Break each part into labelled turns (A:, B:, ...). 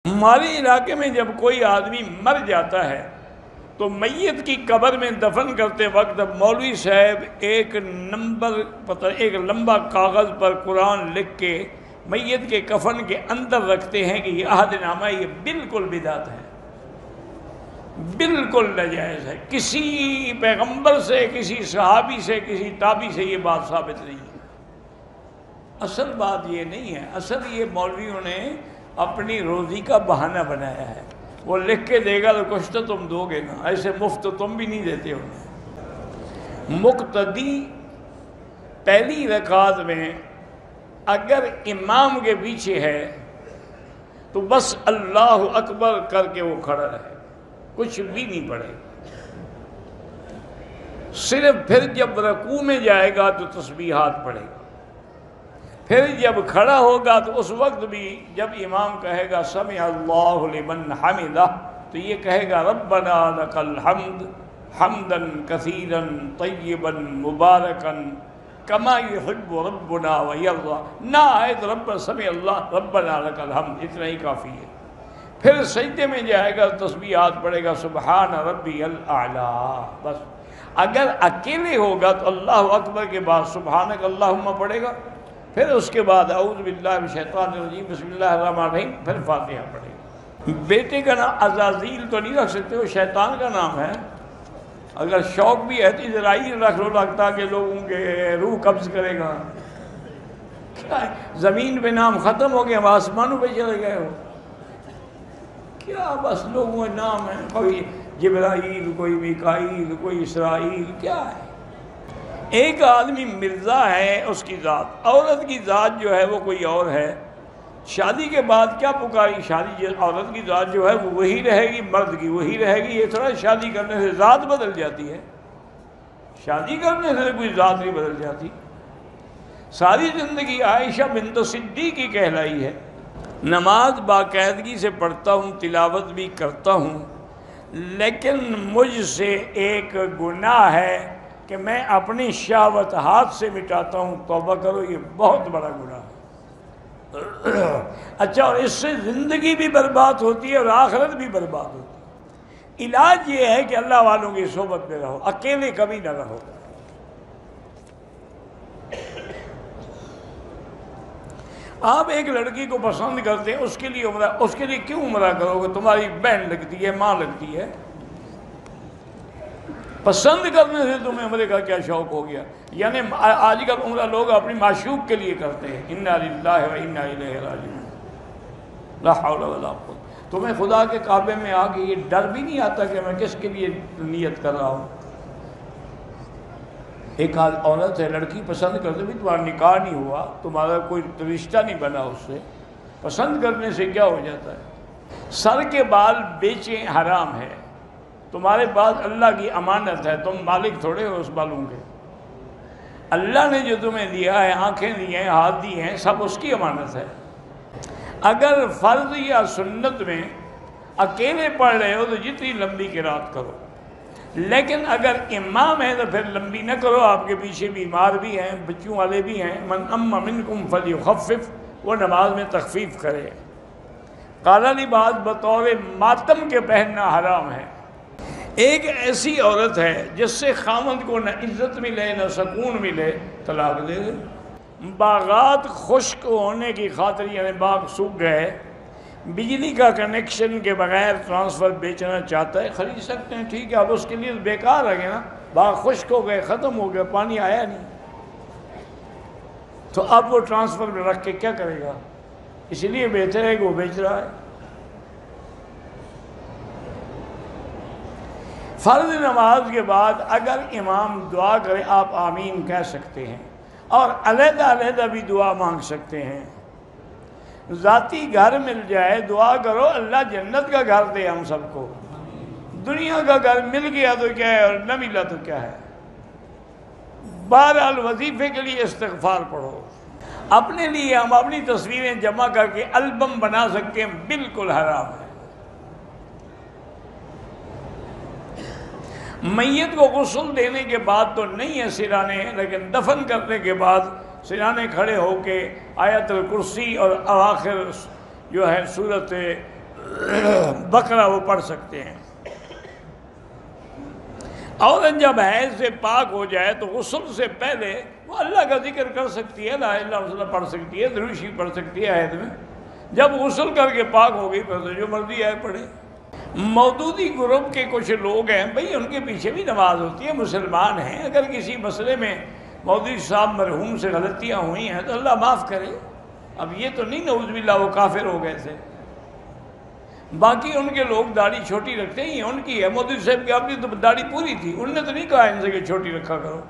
A: ہمارے علاقے میں جب کوئی آدمی مر جاتا ہے تو میت کی قبر میں دفن کرتے وقت مولوی صاحب ایک لمبا کاغذ پر قرآن لکھ کے میت کے کفن کے اندر رکھتے ہیں کہ یہ عہد نامہ، یہ بالکل بدعت ہے، بالکل ناجائز ہے۔ کسی پیغمبر سے، کسی صحابی سے، کسی تابعی سے یہ بات ثابت نہیں ہے۔ اصل بات یہ نہیں ہے، اصل یہ مولویوں نے اپنی روزی کا بہانہ بنایا ہے۔ وہ لکھ کے دے گا تو کچھ تو تم دو گے نا، ایسے مفت تو تم بھی نہیں دیتے انہیں۔ مقتدی پہلی رکعت میں اگر امام کے پیچھے ہے تو بس اللہ اکبر کر کے وہ کھڑا رہے، کچھ بھی نہیں پڑھے، صرف پھر جب رکوع میں جائے گا تو تسبیحات پڑھے گا، پھر جب کھڑا ہوگا تو اس وقت بھی جب امام کہے گا سمع اللہ لمن حمدہ تو یہ کہے گا ربنا لک الحمد حمدا کثیرا طیبا مبارکا کما یحب ربنا ویرضی، نہ آئے تو رب سمع اللہ ربنا لک الحمد، اتنا ہی کافی ہے۔ پھر سجدے میں جائے گا تسبیحات پڑھے گا سبحان ربی الاعلیٰ، بس۔ اگر اکیلے ہوگا تو اللہ اکبر کے بعد سبحانک اللہم پڑھے گا، پھر اس کے بعد اعوذ باللہ من الشیطان الرجیم بسم اللہ الرحمن الرحیم، پھر فاتحہ پڑھے گا۔ بیٹے کا نام عزازیل تو نہیں رکھ سکتے، وہ شیطان کا نام ہے۔ اگر شوق بھی ہے تو اسرائیل رکھ لو، لگتا کہ لوگوں کے روح قبض کرے گا۔ کیا ہے، زمین پہ نام ختم ہو گئے، ہم آسمانوں پہ چلے گئے ہو، کیا بس لوگوں کے نام ہیں، کوئی جبرائیل، کوئی میکائیل، کوئی اسرائیل، کیا ہے۔ ایک آدمی مرزا ہے، اس کی ذات، عورت کی ذات جو ہے وہ کوئی اور ہے، شادی کے بعد کیا پکاری، شادی عورت کی ذات جو ہے وہ وہی رہے گی، مرد کی وہی رہے گی، یہ تھوڑا شادی کرنے سے ذات بدل جاتی ہے، شادی کرنے سے کوئی ذات نہیں بدل جاتی۔ ساری زندگی عائشہ بنت صدیق کی کہلائی ہے، نماز باقاعدگی سے پڑھتا ہوں، تلاوت بھی کرتا ہوں، لیکن مجھ سے ایک گناہ ہے کہ میں اپنی شہوت ہاتھ سے مٹاتا ہوں، توبہ کرو، یہ بہت بڑا گناہ ہے۔ اچھا، اور اس سے زندگی بھی برباد ہوتی ہے اور آخرت بھی برباد ہوتی ہے۔ علاج یہ ہے کہ اللہ والوں کی صحبت میں رہو، اکیلے کبھی نہ رہو۔ آپ ایک لڑکی کو پسند کرتے ہیں، اس کے لیے کیوں عمرہ کرو گے؟ تمہاری بہن لگتی ہے، ماں لگتی ہے، پسند کرنے سے تمہیں عمرے کا کیا شوق ہو گیا؟ یعنی آج کل عمرہ لوگ اپنی معشوق کے لیے کرتے ہیں، انا للہ و انا الیہ راجعون، لا حول ولا قوت۔ تمہیں خدا کے کعبے میں آ کے یہ ڈر بھی نہیں آتا کہ میں کس کے لیے نیت کر رہا ہوں؟ ایک عورت ہے، لڑکی پسند کرتے بھی، تمہارا نکاح نہیں ہوا، تمہارا کوئی رشتہ نہیں بنا اس سے، پسند کرنے سے کیا ہو جاتا ہے؟ سر کے بال بیچیں حرام ہے، تمہارے پاس اللہ کی امانت ہے، تم مالک تھوڑے ہو اس بالوں کے، اللہ نے جو تمہیں دیا ہے، آنکھیں دی ہیں، ہاتھ دی ہیں، سب اس کی امانت ہے۔ اگر فرض یا سنت میں اکیلے پڑھ رہے ہو تو جتنی لمبی قرات کرو، لیکن اگر امام ہے تو پھر لمبی نہ کرو، آپ کے پیچھے بیمار بھی ہیں، بچوں والے بھی ہیں، من ام منکم فلیخفف، وہ نماز میں تخفیف کرے۔ کالا لباس بطور ماتم کے پہننا حرام ہے۔ ایک ایسی عورت ہے جس سے خاوند کو نہ عزت ملے نہ سکون ملے، طلاق دے دے۔ باغات خشک ہونے کی خاطر، یعنی باغ سوکھ گئے، بجلی کا کنیکشن کے بغیر ٹرانسفر بیچنا چاہتا ہے، خرید سکتے ہیں، ٹھیک ہے، اب اس کے لیے بیکار ہے نا، باغ خشک ہو گئے، ختم ہو گئے، پانی آیا نہیں، تو اب وہ ٹرانسفر میں رکھ کے کیا کرے گا؟ اس لیے بہتر ہے کہ وہ بیچ رہا ہے۔ فرض نماز کے بعد اگر امام دعا کرے آپ آمین کہہ سکتے ہیں، اور علیحدہ علیحدہ بھی دعا مانگ سکتے ہیں۔ ذاتی گھر مل جائے دعا کرو، اللہ جنت کا گھر دے ہم سب کو، دنیا کا گھر مل گیا تو کیا ہے اور نہ ملا تو کیا ہے۔ بہرحال وظیفے کے لیے استغفار پڑھو۔ اپنے لیے ہم اپنی تصویریں جمع کر کے البم بنا سکتے ہیں، بالکل حرام ہے۔ میت کو غسل دینے کے بعد تو نہیں ہے سرانے، لیکن دفن کرنے کے بعد سرانے کھڑے ہو کے آیت الکرسی اور اواخر جو ہے سورت بقرہ وہ پڑھ سکتے ہیں۔ عورت جب حیض سے پاک ہو جائے تو غسل سے پہلے وہ اللہ کا ذکر کر سکتی ہے، لا الہ الا اللہ پڑھ سکتی ہے، درود شریف پڑھ سکتی ہے حیض میں۔ جب غسل کر کے پاک ہو گئی پھر جو مرضی ہے پڑھے۔ مودودی گروپ کے کچھ لوگ ہیں بھئی، ان کے پیچھے بھی نماز ہوتی ہے، مسلمان ہیں، اگر کسی مسئلے میں مودودی صاحب مرحوم سے غلطیاں ہوئی ہیں تو اللہ معاف کرے۔ اب یہ تو نہیں نعوذ باللہ وہ کافر ہو گئے تھے۔ باقی ان کے لوگ داڑھی چھوٹی رکھتے ہیں، یہ ان کی ہے۔ مودودی صاحب کی اپنی تو داڑھی پوری تھی، انہوں نے تو نہیں کہا ان سے کہ چھوٹی رکھا کرو۔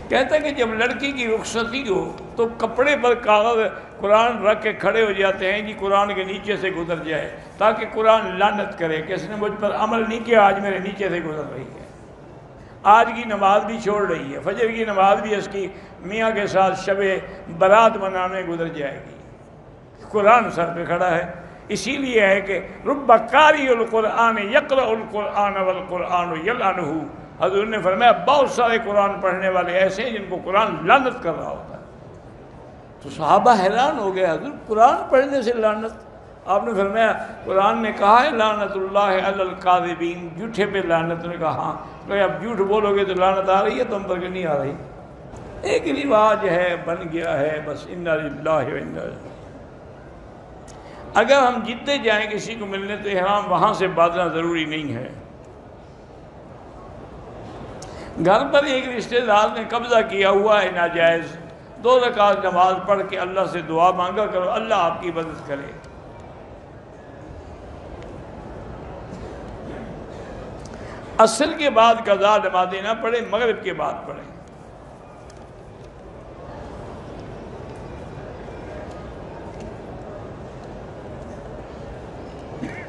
A: کہتا ہے کہ جب لڑکی کی رخصتی ہو تو کپڑے پر کاغذ قرآن رکھ کے کھڑے ہو جاتے ہیں، جی قرآن کے نیچے سے گزر جائے، تاکہ قرآن لعنت کرے کہ اس نے مجھ پر عمل نہیں کیا، آج میرے نیچے سے گزر رہی ہے۔ آج کی نماز بھی چھوڑ رہی ہے، فجر کی نماز بھی اس کی میاں کے ساتھ شب برات منانے گزر جائے گی، قرآن سر پہ کھڑا ہے۔ اسی لیے ہے کہ رب قاری القرآن یقرأ القرآن والقرآن یلعنہ، حضور نے فرمایا بہت سارے قرآن پڑھنے والے ایسے ہیں جن کو قرآن لعنت کر رہا ہوتا ہے۔ تو صحابہ حیران ہو گئے، حضور قرآن پڑھنے سے لعنت؟ آپ نے فرمایا قرآن نے کہا ہے لعنت اللہ علی الکاذبین، جھوٹے پہ لعنت۔ نے کہا ہاں، کہ اب جھوٹ بولو گے تو لعنت آ رہی ہے تم پر کہ نہیں آ رہی؟ ایک رواج ہے، بن گیا ہے، بس انا للہ و انا الیہ۔ اگر ہم جدے جائیں کسی کو ملنے تو احرام وہاں سے باندھنا ضروری نہیں ہے۔ گھر پر ایک رشتہ دار نے قبضہ کیا ہوا ہے ناجائز، 2 رکعت نماز پڑھ کے اللہ سے دعا مانگا کرو، اللہ آپ کی مدد کرے۔ عصر کے بعد قضا نمازیں نہ پڑھیں، مغرب کے بعد پڑھیں۔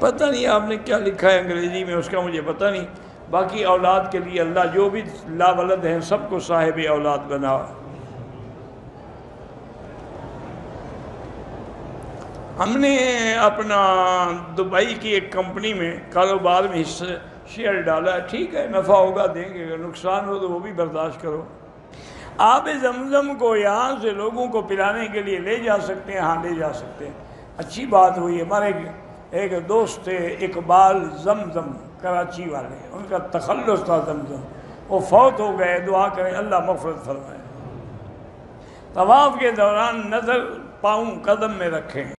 A: پتہ نہیں آپ نے کیا لکھا ہے انگریزی میں، اس کا مجھے پتہ نہیں۔ باقی اولاد کے لیے اللہ جو بھی لا ولد ہیں سب کو صاحب اولاد بنا۔ ہم نے اپنا دبئی کی ایک کمپنی میں کاروبار میں شیئر ڈالا ہے، ٹھیک ہے نفع ہوگا دیں گے، اگر نقصان ہو تو وہ بھی برداشت کرو۔ آب زمزم کو یہاں سے لوگوں کو پلانے کے لیے لے جا سکتے ہیں، ہاں لے جا سکتے ہیں، اچھی بات ہوئی۔ ہمارے ایک دوست تھے اقبال زمزم، کراچی والے، ان کا تخلص تھا زمزم، وہ فوت ہو گئے، دعا کریں اللہ مغفرت فرمائے۔ طواف کے دوران نظر پاؤں قدم میں رکھیں۔